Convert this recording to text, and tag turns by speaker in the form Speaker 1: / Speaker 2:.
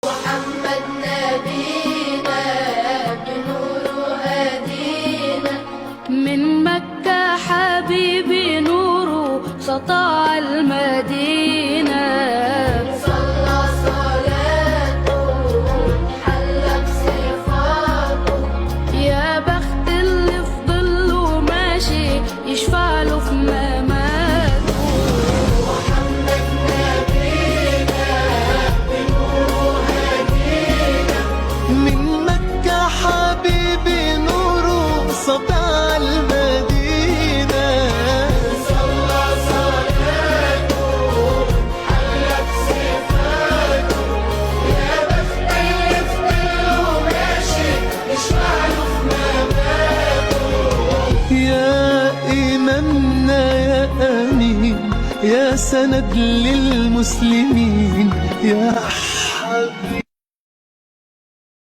Speaker 1: محمد نبينا بنور هدينا،
Speaker 2: من مكة حبيبي نوره سطع المدينة.
Speaker 1: صلى صلاته حلى بصفاته،
Speaker 2: يا بخت اللي في ظله ماشي يشفع له في مماته.
Speaker 1: محمد نبينا بنور هدينا،
Speaker 3: من مكة حبيبي نوره سطع المدينة.
Speaker 1: صلى صلاته حلى بصفاته، يا بخت اللي في ظله ماشي يشفع له في مماته.
Speaker 3: يا إمامنا يا أمين، يا سند للمسلمين، يا